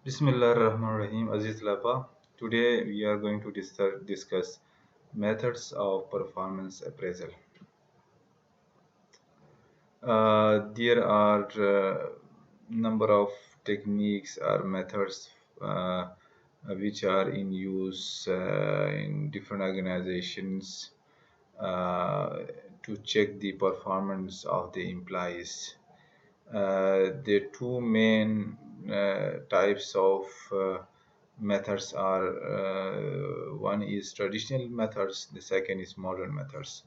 Bismillahirrahmanirrahim. Aziz Lapa. Today we are going to discuss methods of performance appraisal. There are number of techniques or methods which are in use in different organizations uh, to check the performance of the employees. The two main types of methods are one is traditional methods, the second is modern methods.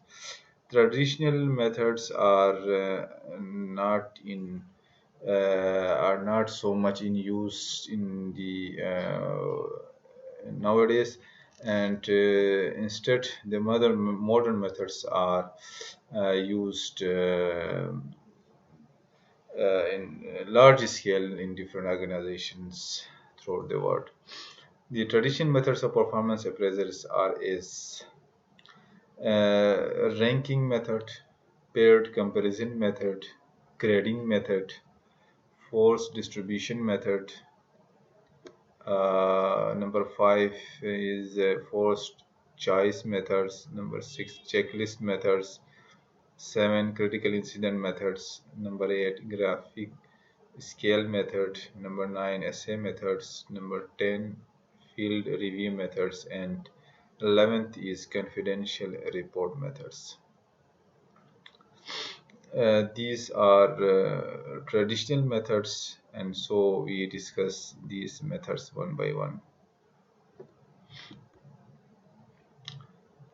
Traditional methods are not so much in use in the nowadays, and instead the modern methods are used in large scale in different organizations throughout the world. The traditional methods of performance appraisals are is ranking method, paired comparison method, grading method, force distribution method. Number five is forced choice methods. Number six, checklist methods. Seven, critical incident methods. Number eight, graphic scale method. Number nine, essay methods. Number 10, field review methods. And 11th is confidential report methods. These are traditional methods, and so we discuss these methods one by one.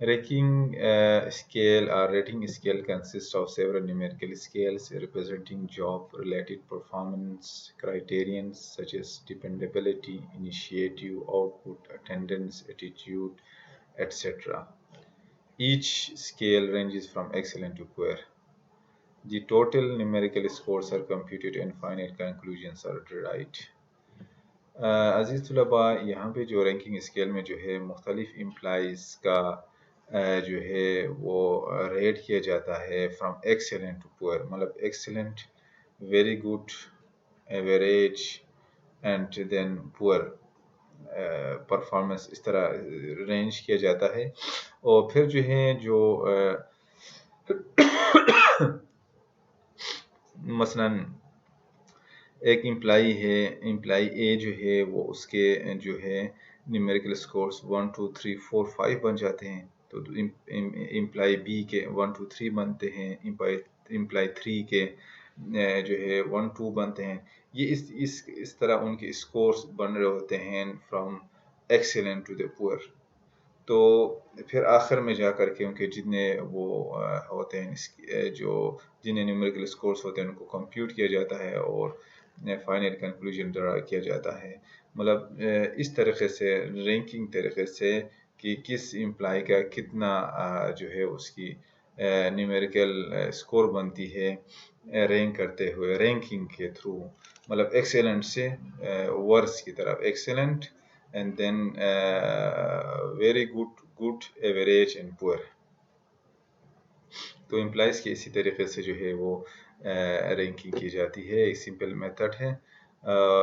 Ranking scale or rating scale consists of several numerical scales representing job-related performance criterions such as dependability, initiative, output, attendance, attitude, etc. Each scale ranges from excellent to poor. The total numerical scores are computed and final conclusions are derived. عزیز طلباء یہاں پہ جو ranking scale میں جو ہے مختلف employees کا جو ہے وہ ریٹ کیا جاتا ہے فرام ایکسیلنٹ ٹو پور. مطلب excellent, very good, average and then poor performance, اس طرح رینج کیا جاتا ہے. اور پھر جو ہے جو مثلاً ایک امپلائی اے جو ہے وہ اس کے جو ہے نیومیریکل سکورز 1 2 3 4 5 بن جاتے ہیں، تو امپلائی بی کے 1 2 3 بنتے ہیں، امپلائی 3 کے جو ہے 1 2 بنتے ہیں. یہ اس طرح ان کے سکورز بن رہے ہوتے ہیں فرام ایکسیلنٹ ٹو دا پور. تو پھر آخر میں جا کر کے ان کے جتنے وہ ہوتے ہیں جو جنہیں نیومیریکل سکورز ہوتے ہیں ان کو کمپیوٹ کیا جاتا ہے اور فائنل کنکلوژن ڈرا کیا جاتا ہے. مطلب اس طریقے سے رینکنگ طریقے سے کہ کس امپلائی کا کتنا جو ہے اس کی نیومیریکل سکور بنتی ہے رینک کرتے ہوئے رینکنگ کے تھرو. مطلب ایکسیلنٹ سے ورس کی طرف، excellent and then very good, average and poor. تو امپلائیز کے اسی طریقے سے جو ہے وہ رینکنگ کی جاتی ہے. ایک سمپل میتھڈ ہے.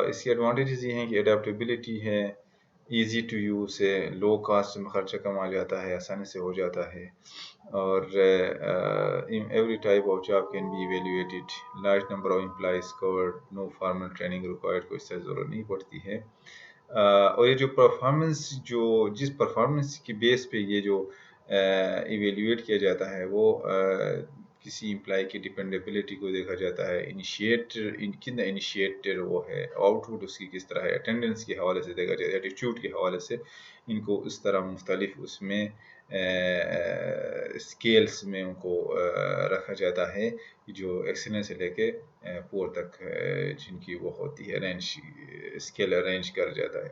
اس کے ایڈوانٹیجز یہ ہیں کہ اڈیپٹیبلٹی ہے، ایزی ٹو یوز ہے، لو کاسٹ میں خرچہ کم آ جاتا ہے، آسانی سے ہو جاتا ہے، اور every type of job can be evaluated, large number of employees covered, no formal training required, کوئی اس سے ضرورت نہیں پڑتی ہے. اور یہ جو پرفارمنس جس پرفارمنس کی بیس پہ یہ جو ایویلویٹ کیا جاتا ہے وہ کسی امپلائی کی ڈیپینڈیبلٹی کو دیکھا جاتا ہے، کتنا انیشیٹر وہ ہے، آؤٹ پٹ اس کی کس طرح ہے، اٹینڈنس کے حوالے سے دیکھا جاتا ہے، ایٹیٹیوڈ کے حوالے سے ان کو اس طرح مختلف اس میں اسکیلس میں ان کو رکھا جاتا ہے جو ایکسیلنس سے لے کے پور تک جن کی وہ ہوتی ہے اسکیل ارینج کر جاتا ہے.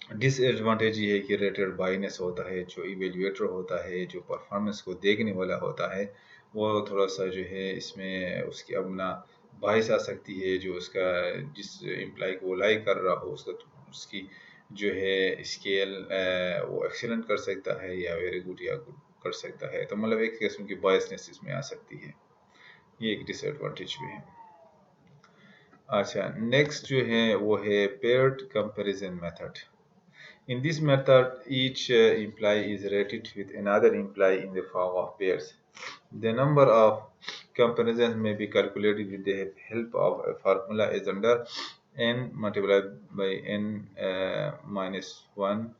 ڈس ایڈوانٹیج یہ ہے کہ ریٹڈ بائنس ہوتا ہے، جو ایویلویٹر ہوتا ہے، جو پرفارمنس کو دیکھنے والا ہوتا ہے، وہ تھوڑا سا جو ہے اس میں اس کی اپنا باعث آ سکتی ہے، جو اس کا جس امپلائی کو وہ لائک کر رہا ہو اس کی جو ہے اسکیل وہ ایکسیلنٹ کر سکتا ہے یا ویری گڈ یا گڈ کر سکتا ہے. تو مطلب ایک قسم کی بائسنس اس میں آ سکتی ہے. یہ ایک ڈس ایڈوانٹیج بھی ہے. اچھا نیکسٹ جو ہے وہ ہے paired comparison method. In this method, each employee is rated with another employee in the form of pairs. The number of comparisons may be calculated with the help of a formula as under n multiplied by n minus 1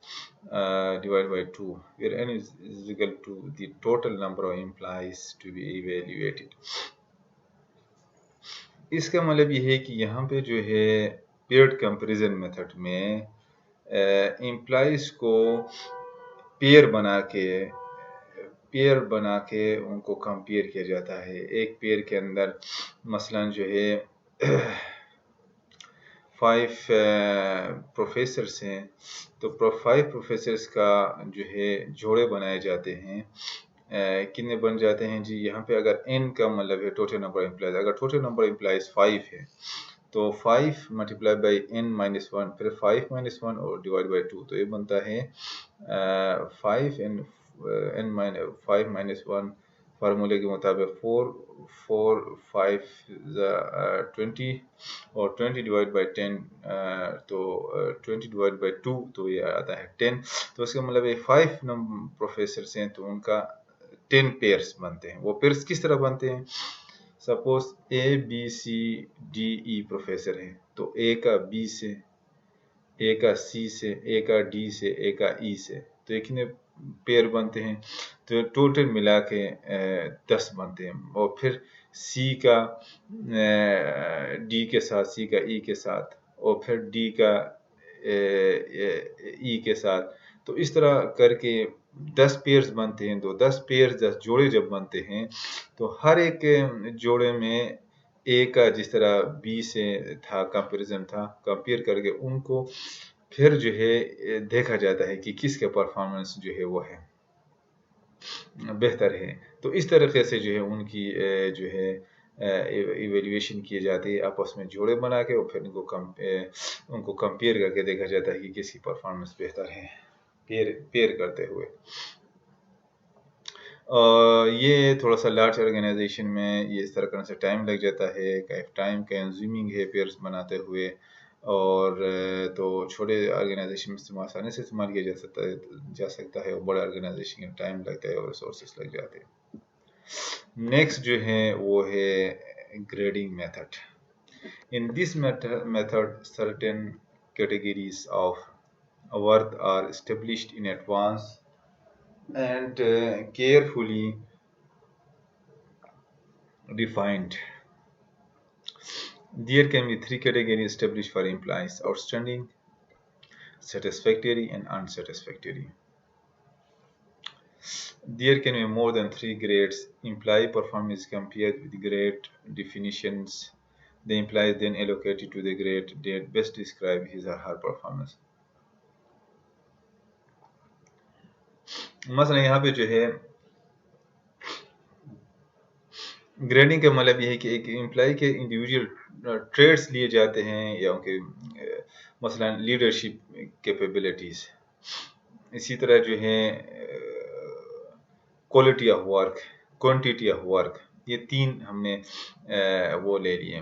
divided by 2, where n is equal to the total number of employees to be evaluated. اس کا مطلب یہ ہے کہ یہاں پہ جو ہے paired comparison method میں امپلائیز کو پیئر بنا کے ان کو کمپیئر کیا جاتا ہے. ایک پیئر کے اندر مثلا جو ہے 5 پروفیسرز ہیں تو 5 پروفیسرز کا جو ہے جوڑے بنائے جاتے ہیں. کتنے بن جاتے ہیں جی؟ یہاں پہ اگر n کا مطلب ہے ٹوٹل نمبر امپلائیز، اگر ٹوٹل نمبر امپلائیز 5 ہے تو 5 ملٹیپلائی بائی n مائنس 1 پھر 5 مائنس 1 اور ڈیوائڈ بائی 2 تو یہ بنتا ہے 5 مائنس 1 فارمولے کے مطابق 4 5 20 اور 20 ڈیوائڈ بائی 10 تو 20 ڈیوائڈ بائی 2 تو یہ آتا ہے 10. تو اس کا مطلب ہے 5 پروفیسرز ہیں تو ان کا 10 پیئرز بنتے ہیں. وہ پیئرز کس طرح بنتے ہیں؟ Suppose A B C D E professor ہیں تو اے کا بی سے، اے کا سی سے، اے کا ڈی سے، اے کا ای سے، تو ایک نے پیئر بنتے ہیں تو ٹوٹل ملا کے 10 بنتے ہیں. اور پھر سی کا ڈی کے ساتھ، سی کا ای کے ساتھ، اور پھر ڈی کا ای کے ساتھ. تو اس طرح کر کے 10 پیئرز بنتے ہیں. تو 10 پیئرز 10 جوڑے جب بنتے ہیں تو ہر ایک جوڑے میں اے کا جس طرح بی سے تھا کمپیریزن تھا، کمپیئر کر کے ان کو پھر جو ہے دیکھا جاتا ہے کہ کس کا پرفارمنس جو ہے وہ ہے بہتر ہے. تو اس طریقے سے جو ہے ان کی جو ہے ایویلیویشن کی جاتی ہے آپس میں جوڑے بنا کے، اور پھر ان کو کمپیئر کر کے دیکھا جاتا ہے کہ کس کی پرفارمنس بہتر ہے پیئر کرتے ہوئے. یہ تھوڑا سا لارج آرگنائزیشن میں یہ اس طرح سے ٹائم لگ جاتا ہے، ٹائم کنزیومنگ ہے پیئرز بناتے ہوئے. اور تو چھوٹے آرگنائزیشن میں آسانی سے استعمال کیا جا سکتا ہے، اور بڑے آرگنائزیشن میں ٹائم لگتا ہے اور ریسورسز لگ جاتے ہیں. نیکسٹ جو ہے وہ ہے grading method. In this method, certain categories of work are established in advance and carefully defined. There can be 3 categories established for employees: outstanding, satisfactory, and unsatisfactory. There can be more than 3 grades. Employee performance is compared with grade definitions. The employee is then allocated to the grade that best describe his or her performance. مثلا یہاں پہ جو ہے grading کا مطلب یہ ہے کہ ایک امپلائی کے انڈیویجول ٹریڈز لیے جاتے ہیں یا ان کے مثلا لیڈرشپ کیپیبلٹیز، اسی طرح جو ہے quality of work, quantity of work, یہ 3 ہم نے وہ لے لیے،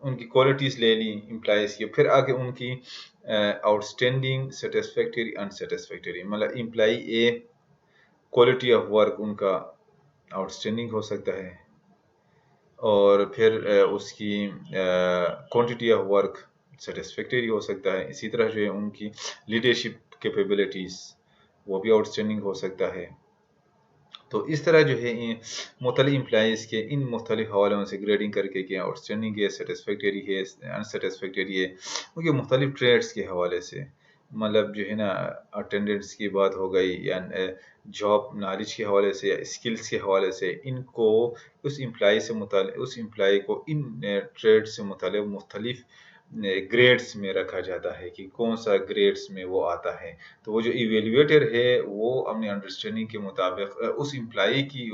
ان کی کوالٹیز لے لی امپلائیز کی. پھر آگے ان کی آؤٹ اسٹینڈنگ، سیٹسفیکٹری، انسیٹسفیکٹری. مطلب employee A quality of work ان کا آؤٹ اسٹینڈنگ ہو سکتا ہے، اور پھر اس کی کوانٹیٹی آف ورک سیٹسفیکٹری ہو سکتا ہے. اسی طرح جو ہے ان کی لیڈرشپ کیپیبلٹیز وہ بھی آؤٹ اسٹینڈنگ ہو سکتا ہے. تو اس طرح جو ہے مختلف امپلائیز کے ان مختلف حوالوں سے گریڈنگ کر کے کہ آؤٹ اسٹینڈنگ ہے، سیٹسفیکٹری ہے، انسیٹسفیکٹری ہے، ان کے مختلف ٹریڈس کے حوالے سے. مطلب جو ہے نا اٹینڈنس کی بات ہو گئی یا جاب نالج کے حوالے سے یا اسکلس کے حوالے سے، ان کو اس امپلائی کو ان ٹریڈ سے متعلق مختلف گریڈز میں رکھا جاتا ہے کہ کون سا گریڈز میں وہ آتا ہے. تو وہ جو ایویلیویٹر ہے وہ اپنی انڈرسٹینڈنگ کے مطابق اس امپلائی کی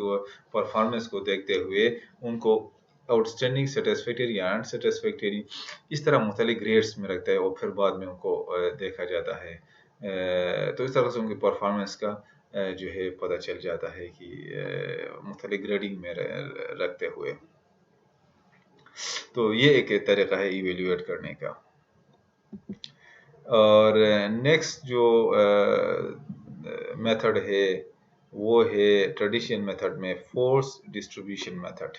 پرفارمنس کو دیکھتے ہوئے ان کو آؤٹ اسٹینڈنگ، سیٹسفیکٹری یا ان سیٹسفیکٹری، اس طرح مختلف گریڈس میں رکھتا ہے اور پھر بعد میں ان کو دیکھا جاتا ہے. تو اس طرح سے ان کی پرفارمنس کا جو ہے پتہ چل جاتا ہے کہ مختلف گریڈنگ میں رکھتے ہوئے. تو یہ ایک طریقہ ہے ایویلیویٹ کرنے کا. اور نیکسٹ جو میتھڈ ہے وہ ہے ٹریڈیشنل میتھڈ میں force distribution method.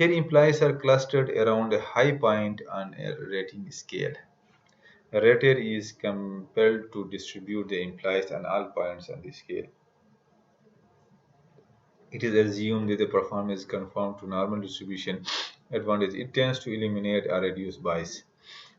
Here implies are clustered around a high point on a rating scale. A rater is compelled to distribute the implies on all points on the scale. It is assumed that the performance is conform to normal distribution advantage. It tends to eliminate or reduce bias.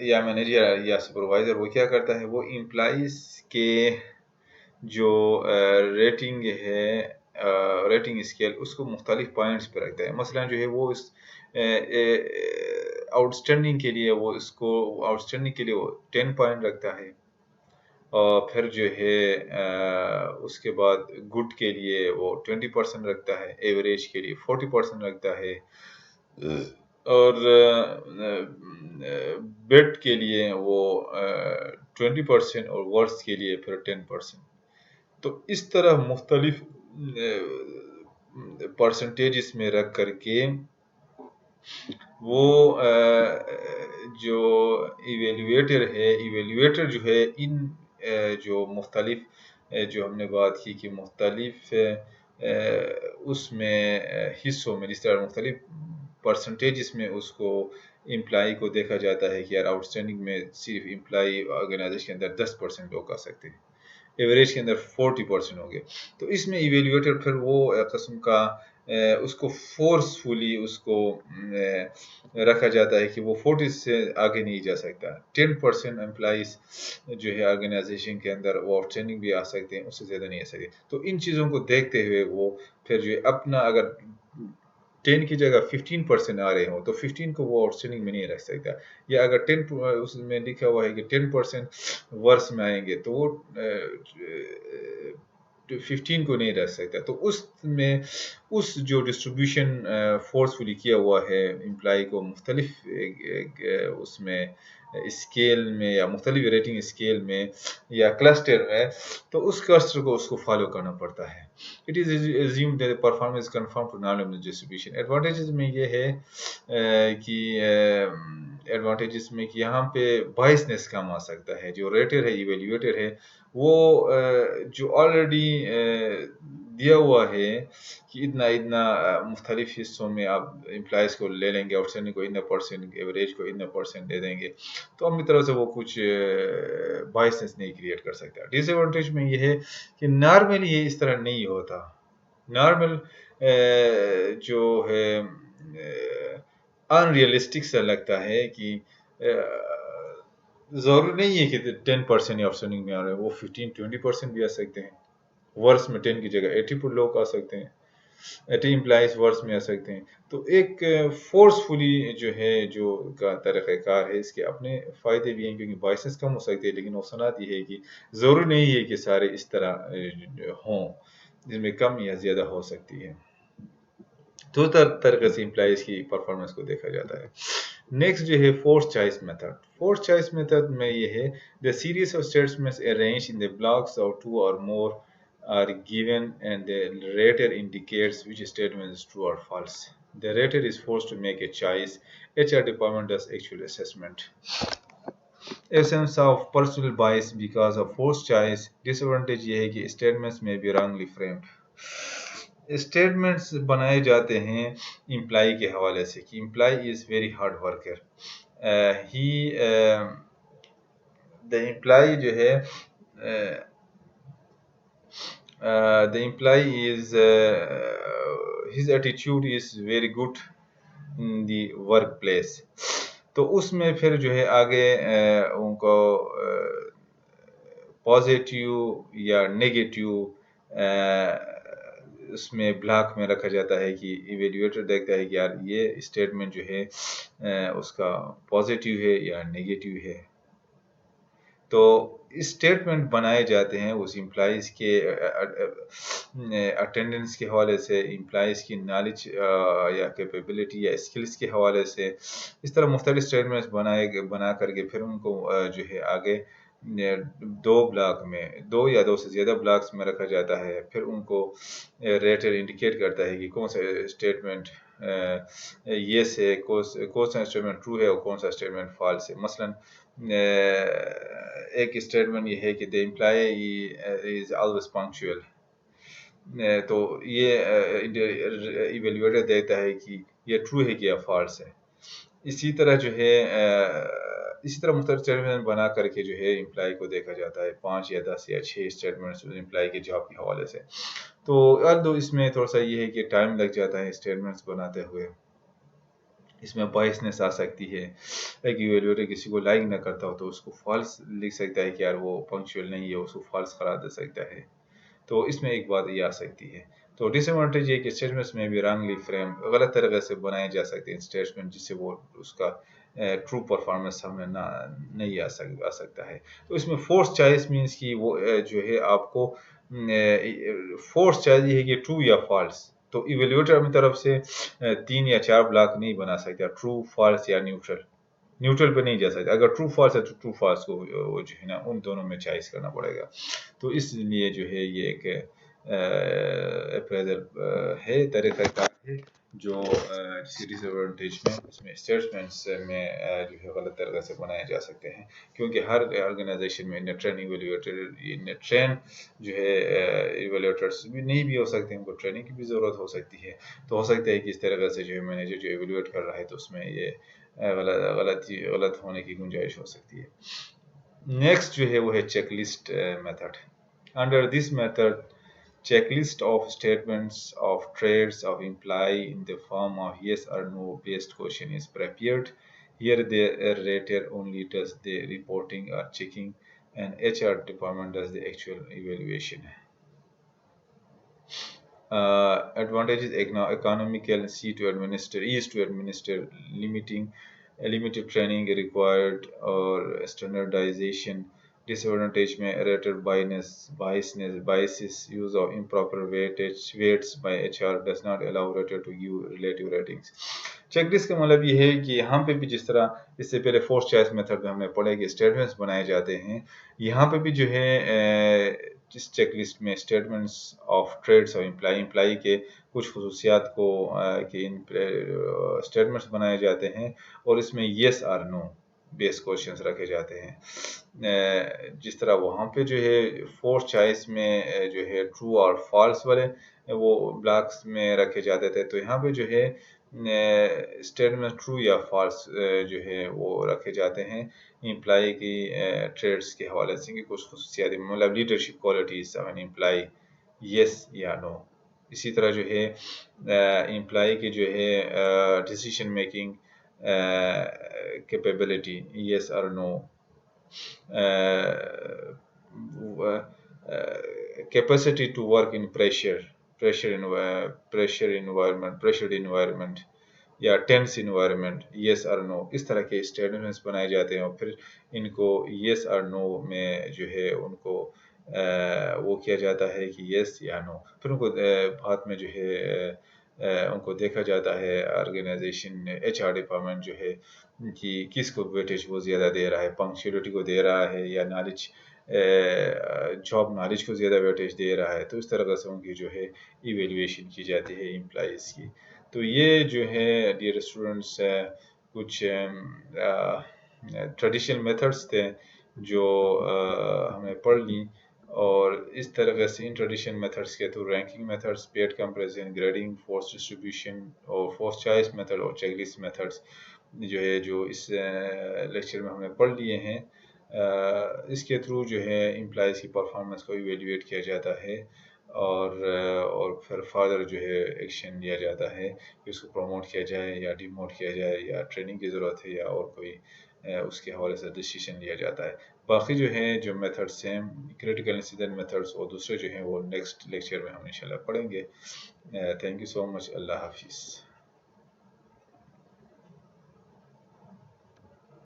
یا manager یا supervisor وہ کیا کرتا ہے، وہ employees کے جو rating ہے ریٹنگ اسکیل اس کو مختلف پوائنٹس پہ رکھتا ہے. مثلا جو ہے وہ اس آؤٹ اسٹینڈنگ کے لیے وہ اس کو آؤٹ اسٹینڈنگ کے لیے وہ 10 پوائنٹ رکھتا ہے، اور پھر جو ہے اس کے بعد گڈ کے لیے وہ 20% رکھتا ہے، ایوریج کے لیے 40% رکھتا ہے، اور بیٹ کے لیے وہ 20% اور ورس کے لیے پھر 10%. تو اس طرح مختلف پرسنٹیجز میں رکھ کر کے وہ جو ایویلیویٹر جو ہے ان جو مختلف جو ہم نے بات کی کہ مختلف اس میں حصوں میں، جس طرح مختلف پرسنٹیجز میں اس کو امپلائی کو دیکھا جاتا ہے کہ یار آؤٹ اسٹینڈنگ میں صرف امپلائی آرگنائزیشن کے اندر 10% لوگ آ سکتے ہیں، ایوریج کے اندر 40% ہو گئے. تو اس میں ایویلیویٹر پھر وہ قسم کا اس کو فورسفلی اس کو رکھا جاتا ہے کہ وہ 40 سے آگے نہیں جا سکتا. 10% امپلائیز جو ہے آرگنائزیشن کے اندر وہ آؤٹ اسٹینڈنگ بھی آ سکتے ہیں، اس سے زیادہ نہیں آ سکتے. تو ان چیزوں کو دیکھتے ہوئے وہ پھر جو ہے اپنا اگر 10 کی جگہ 15% آ رہے ہوں تو 15 کو وہ آؤٹ اسٹینڈنگ میں نہیں رکھ سکتا، یا اگر 10 اس میں لکھا ہوا ہے کہ 10% ورس میں آئیں گے تو وہ 15 کو نہیں رکھ سکتا. تو اس میں اس جو ڈسٹریبیوشن فورسفلی کیا ہوا ہے امپلائی کو مختلف اس میں اسکیل میں یا مختلف ریٹنگ اسکیل میں یا کلسٹر میں، تو اس کلسٹر کو اس کو فالو کرنا پڑتا ہے. It is assumed that the performance is conform to normal distribution. Advantages میں یہ ہے کہ ایڈوانٹیجز میں کہ یہاں پہ بائسنس کم آ سکتا ہے. جو ریٹر ہے ایویلیویٹر ہے وہ جو آلریڈی دیا ہوا ہے کہ اتنا مختلف حصوں میں آپ امپلائیز کو لے لیں گے، آؤٹ اسٹینڈنگ کو اتنا پرسنٹ، ایوریج کو اتنا پرسنٹ دے دیں گے، تو اپنی طرف سے وہ کچھ بائسنس نہیں کریٹ کر سکتا. ڈس ایڈوانٹیج میں یہ ہے کہ نارملی یہ اس طرح نہیں ہوتا. نارمل جو ہے ان ریئلسٹک سا لگتا ہے کہ ضروری نہیں ہے کہ 10% آؤٹ اسٹینڈنگ میں آ رہے ہیں، وہ 15-20% بھی آ سکتے ہیں. ورس میں 10 کی جگہ 80 لوگ آ سکتے ہیں، 80 امپلائیز ورس میں آ سکتے ہیں. تو ایک فورسفلی جو ہے جو کا طریقہ کار ہے، اس کے اپنے فائدے بھی ہیں کیونکہ بائسنس کم ہو سکتے ہیں، لیکن وہ صنعت یہ ہے کہ ضروری نہیں ہے کہ سارے اس طرح ہوں، جن میں کم یا زیادہ ہو سکتی ہے. دو طریقے سے امپلائیز کی پرفارمنس کو دیکھا جاتا ہے. نیکسٹ جو ہے force choice method. Force choice method میں یہ ہے the series of statements arranged in the blocks of 2 or more are given and the rater indicates which statement is true or false. The rater is forced to make a choice. HR department does actual assessment. Essence of personal bias because of forced choice. Disadvantage یہ ہے کہ statements may be wrongly framed. Statements بنائے جاتے ہیں employee کے حوالے سے کہ employee is very hard worker. The employee جو ہے دا امپلائی از ہز ایٹیچیوڈ is very good in the workplace. تو اس میں پھر جو ہے آگے ان کو پازیٹیو یا نیگیٹیو اس میں بلاک میں رکھا جاتا ہے کہ ایویلیویٹر دیکھتا ہے کہ یار یہ اسٹیٹمنٹ جو ہے اس کا پازیٹیو ہے یا نیگیٹیو ہے. تو اسٹیٹمنٹ بنائے جاتے ہیں اس امپلائیز کے اٹینڈنس کے حوالے سے، امپلائیز کی نالج یا کیپیبلٹی یا اسکلس کے حوالے سے. اس طرح مختلف اسٹیٹمنٹس بنا کر کے پھر ان کو جو ہے آگے دو بلاک میں، دو یا دو سے زیادہ بلاکس میں رکھا جاتا ہے. پھر ان کو ریٹر انڈیکیٹ کرتا ہے کہ کون سا اسٹیٹمنٹ یس ہے، کون سا اسٹیٹمنٹ ٹرو ہے اور کون سا اسٹیٹمنٹ فالس ہے. مثلا ایک اسٹیٹمنٹ یہ ہے کہ the employee is always punctual. تو یہ ایویلیویٹر دیتا ہے کہ یہ ٹرو ہے کہ یا فالس ہے. اسی طرح جو ہے اسی طرح مختلف اسٹیٹمنٹ بنا کر کے جو ہے امپلائی کو دیکھا جاتا ہے، 5 یا 10 یا 6 اسٹیٹمنٹس امپلائی کے جاب کے حوالے سے. تو although اس میں تھوڑا سا یہ ہے کہ ٹائم لگ جاتا ہے اسٹیٹمنٹس بناتے ہوئے، اس میں بائسنس آ سکتی ہے. ایک ایویلیویٹر کسی کو لائک نہ کرتا ہو تو اس کو فالس لکھ سکتا ہے کہ یار وہ پنکچوئل نہیں ہے، اس کو فالس قرار دے سکتا ہے. تو اس میں ایک بات یہ آ سکتی ہے. تو ڈس ایڈوانٹیج یہ کہ اسٹیٹمنٹس میں بھی رانگلی فریم، غلط طریقے سے بنائے جا سکتے ہیں اسٹیٹمنٹ، جس سے وہ اس کا ٹرو پرفارمنس سامنے نہیں آ سکتا ہے. تو اس میں فورس چوائس مینس کہ وہ جو ہے آپ کو فورس چوائس یہ ہے کہ ٹرو یا فالس. تو ایویلیویٹر اپنی طرف سے 3 یا 4 بلاک نہیں بنا سکتا، ٹرو، فالس یا نیوٹرل پہ نہیں جا سکتا. اگر ٹرو فالس ہے تو ٹرو فالس کو وہ جو ہے نا ان دونوں میں چوائس کرنا پڑے گا. تو اس لیے جو ہے یہ ایک اپریزل ہے، طریقہ کار ہے جو ڈس ایڈوانٹیج میں اس میں اسٹیٹمنٹس میں جو ہے غلط طریقے سے بنائے جا سکتے ہیں. کیونکہ ہر آرگنائزیشن میں ٹرین ایویلیویٹر ٹرین جو ہے ایویلیویٹرس بھی نہیں بھی ہو سکتے، ان کو ٹریننگ کی بھی ضرورت ہو سکتی ہے. تو ہو سکتا ہے کہ اس طریقے سے جو ہے مینیجر جو ایویلیویٹ کر رہا ہے تو اس میں یہ غلط ہونے کی گنجائش ہو سکتی ہے. نیکسٹ جو ہے وہ ہے check list method. Under this method checklist of statements of traits of employee in the form of yes or no based question is prepared. Here the rater only does the reporting or checking and HR department does the actual evaluation. Advantages: economical, ease to administer, limited training required or standardization. Disadvantage میں rater biases, use of improper weights by HR does not allow rater to give relative ratings. Check list کا مطلب یہ ہے کہ یہاں پہ بھی جس طرح اس سے پہلے فورس چوائس میتھڈ میں ہم نے پڑھا کہ اسٹیٹمنٹس بنائے جاتے ہیں، یہاں پہ بھی جو ہے اس چیک لسٹ میں اسٹیٹمنٹس آف ٹریڈس اور امپلائی کے کچھ خصوصیات کو کہ اسٹیٹمنٹس بنائے جاتے ہیں اور اس میں یس اور نو بیس کوشچنس رکھے جاتے ہیں. جس طرح وہاں پہ جو ہے فورس چوائس میں جو ہے ٹرو اور فالس والے وہ بلاکس میں رکھے جاتے تھے، تو یہاں پہ جو ہے اسٹیٹمنٹ ٹرو یا فالس جو ہے وہ رکھے جاتے ہیں امپلائی کی ٹریڈس کے حوالے سے، کہ کچھ خصوصیات مطلب leadership qualities of an employee, yes یا نو. اسی طرح جو ہے امپلائی کی جو ہے ڈیسیشن میکنگ کیپیبلٹی، یس اور نو. capacity to work in pressured environment یا ٹینس انوائرمنٹ، یس اور نو. اس طرح کے اسٹیٹمنٹس بنائے جاتے ہیں اور پھر ان کو یس اور نو میں جو ہے ان کو وہ کیا جاتا ہے کہ یس یا نو. پھر ان کو بعد میں جو ہے ان کو دیکھا جاتا ہے آرگنائزیشن ایچ آر ڈپارٹمنٹ جو ہے کہ کس کو ویٹیج وہ زیادہ دے رہا ہے، پنکچولیٹی کو دے رہا ہے یا نالج، جاب نالج کو زیادہ ویٹیج دے رہا ہے. تو اس طرح سے ان کی جو ہے ایویلیویشن کی جاتی ہے امپلائیز کی. تو یہ جو ہے ڈیئر اسٹوڈنٹس کچھ ٹریڈیشنل میتھڈس تھے جو ہمیں پڑھ لیں، اور اس طرح سے ان ٹریڈیشنل میتھڈس کے through ranking methods, paired comparison, grading, force distribution اور فورس چوائس میتھڈ اور چیک لسٹ میتھڈس جو اس لیکچر میں ہم نے پڑھ لیے ہیں. اس کے تھرو جو ہے امپلائیز کی پرفارمنس کو ایویلیویٹ کیا جاتا ہے اور پھر فردر جو ہے ایکشن لیا جاتا ہے کہ اس کو پروموٹ کیا جائے یا ڈیموٹ کیا جائے یا ٹریننگ کی ضرورت ہے یا اور کوئی اس کے حوالے سے ڈیسیشن لیا جاتا ہے. باقی جو ہیں جو میتھڈس ہیں کریٹیکل انسیڈنٹ میتھڈس اور دوسرے جو ہیں وہ نیکسٹ لیکچر میں ہم انشاءاللہ پڑھیں گے. تھینک یو سو مچ. اللہ حافظ.